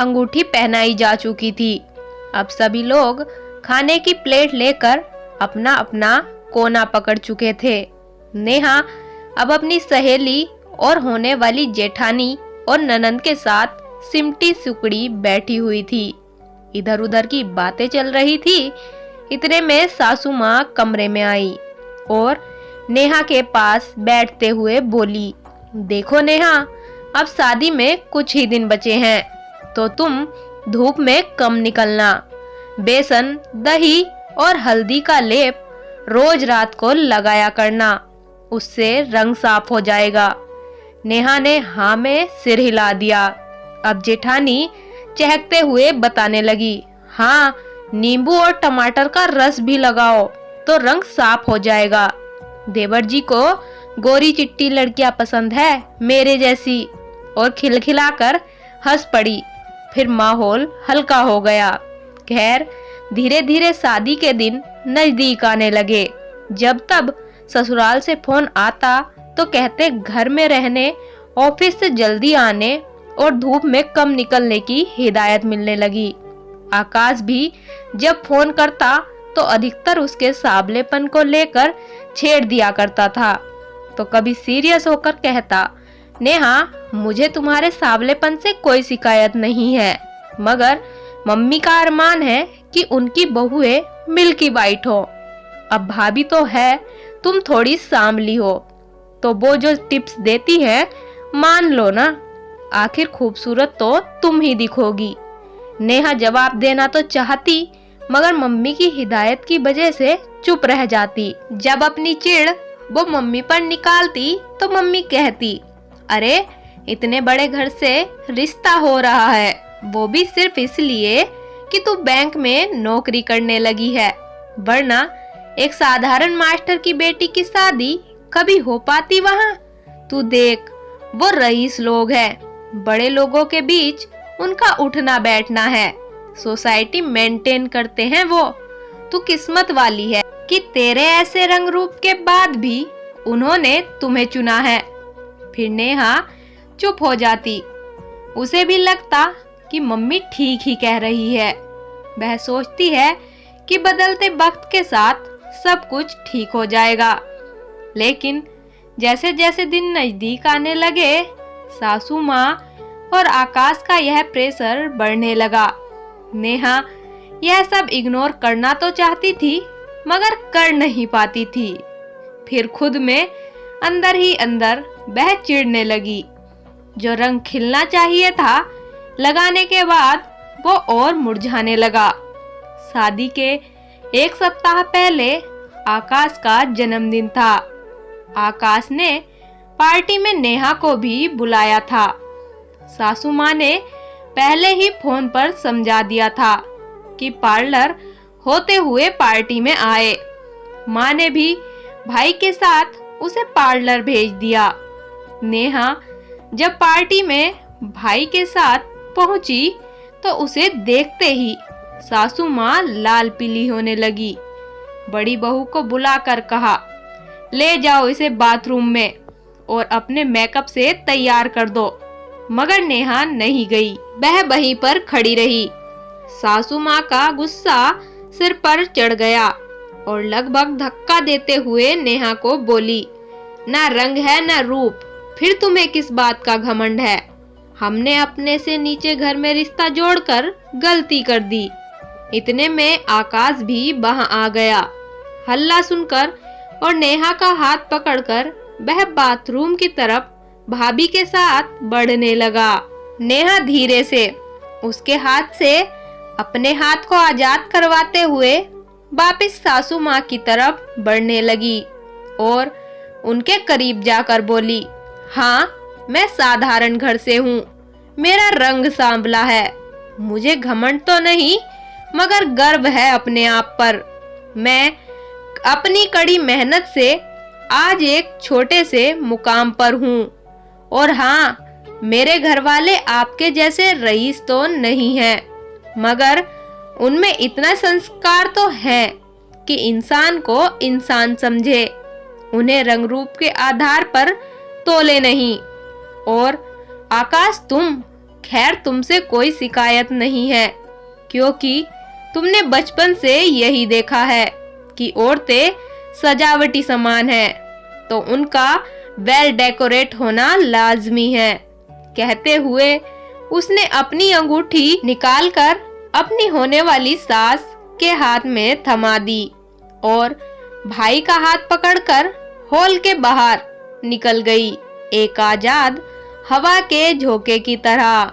अंगूठी पहनाई जा चुकी थी। अब सभी लोग खाने की प्लेट लेकर अपना अपना कोना पकड़ चुके थे। नेहा अब अपनी सहेली और होने वाली जेठानी और ननंद के साथ सिमटी सुकड़ी बैठी हुई थी। इधर उधर की बातें चल रही थी। इतने में सासू माँ कमरे में आई और नेहा के पास बैठते हुए बोली, देखो नेहा, अब शादी में कुछ ही दिन बचे हैं, तो तुम धूप में कम निकलना। बेसन, दही और हल्दी का लेप रोज रात को लगाया करना, उससे रंग साफ हो जाएगा। नेहा ने हाँ में सिर हिला दिया। अब जेठानी चहकते हुए बताने लगी, हाँ, नींबू और टमाटर का रस भी लगाओ तो रंग साफ हो जाएगा। देवर जी को गोरी चिट्टी लड़कियां पसंद है, मेरे जैसी। और खिलखिलाकर हंस पड़ी। फिर माहौल हल्का हो गया। खैर, धीरे धीरे शादी के दिन नजदीक आने लगे। जब तब ससुराल से फोन आता तो कहते घर में रहने, ऑफिस से जल्दी आने और धूप में कम निकलने की हिदायत मिलने लगी। आकाश भी जब फोन करता तो अधिकतर उसके सावलेपन को लेकर छेड़ दिया करता था। तो कभी सीरियस होकर कहता, नेहा, मुझे तुम्हारे सावलेपन से कोई शिकायत नहीं है, मगर मम्मी का अरमान है कि उनकी बहुएं मिल्की वाइट हो। अब भाभी तो है, तुम थोड़ी सांवली हो, तो वो जो टिप्स देती है मान लो ना, आखिर खूबसूरत तो तुम ही दिखोगी। नेहा जवाब देना तो चाहती, मगर मम्मी की हिदायत की वजह से चुप रह जाती। जब अपनी चिढ़ वो मम्मी पर निकालती तो मम्मी कहती, अरे, इतने बड़े घर से रिश्ता हो रहा है, वो भी सिर्फ इसलिए कि तू बैंक में नौकरी करने लगी है, वरना एक साधारण मास्टर की बेटी की शादी कभी हो पाती वहाँ? तू देख, वो रईस लोग हैं, बड़े लोगों के बीच उनका उठना बैठना है, सोसाइटी मेंटेन करते हैं वो। तू किस्मत वाली है कि तेरे ऐसे रंग रूप के बाद भी उन्होंने तुम्हें चुना है। फिर नेहा चुप हो जाती। उसे भी लगता कि मम्मी ठीक ही कह रही है। वह सोचती है कि बदलते वक्त के साथ सब कुछ ठीक हो जाएगा। लेकिन जैसे जैसे दिन नजदीक आने लगे, सासू माँ और आकाश का यह प्रेशर बढ़ने लगा। नेहा यह सब इग्नोर करना तो चाहती थी, मगर कर नहीं पाती थी। फिर खुद में अंदर ही अंदर वह चिढ़ने लगी। जो रंग खिलना चाहिए था लगाने के बाद वो और मुरझाने लगा। शादी के एक सप्ताह पहले आकाश का जन्मदिन था। आकाश ने पार्टी में नेहा को भी बुलाया था। सासू माँ ने पहले ही फोन पर समझा दिया था कि पार्लर होते हुए पार्टी में आए। माँ ने भी भाई के साथ उसे पार्लर भेज दिया। नेहा जब पार्टी में भाई के साथ पहुंची तो उसे देखते ही सासू माँ लाल पीली होने लगी। बड़ी बहू को बुलाकर कहा, ले जाओ इसे बाथरूम में और अपने मेकअप से तैयार कर दो। मगर नेहा नहीं गई, वह वहीं पर खड़ी रही। सासू माँ का गुस्सा सिर पर चढ़ गया और लगभग धक्का देते हुए नेहा को बोली, ना रंग है ना रूप, फिर तुम्हें किस बात का घमंड है? हमने अपने से नीचे घर में रिश्ता जोड़कर गलती कर दी। इतने में आकाश भी वहां आ गया। हल्ला सुनकर और नेहा का हाथ पकड़कर वह बाथरूम की तरफ भाभी के साथ बढ़ने लगा। नेहा धीरे से उसके हाथ से अपने हाथ को आजाद करवाते हुए वापस सासू माँ की तरफ बढ़ने लगी और उनके करीब जाकर बोली, हाँ, मैं साधारण घर से हूँ, मेरा रंग सांवला है, मुझे घमंड तो नहीं मगर गर्व है अपने आप पर। मैं अपनी कड़ी मेहनत से आज एक छोटे से मुकाम पर हूँ। और हाँ, मेरे घर वाले आपके जैसे रईस तो नहीं हैं, मगर उनमें इतना संस्कार तो है कि इंसान को इंसान समझे, उन्हें रंग रूप के आधार पर तोले नहीं। और आकाश, खैर तुमसे कोई शिकायत नहीं है, क्योंकि तुमने बचपन से यही देखा है कि औरतें सजावटी सामान है, तो उनका वेल डेकोरेट होना लाजमी है। कहते हुए उसने अपनी अंगूठी निकालकर अपनी होने वाली सास के हाथ में थमा दी और भाई का हाथ पकड़कर हॉल के बाहर निकल गई, एक आजाद हवा के झोंके की तरह।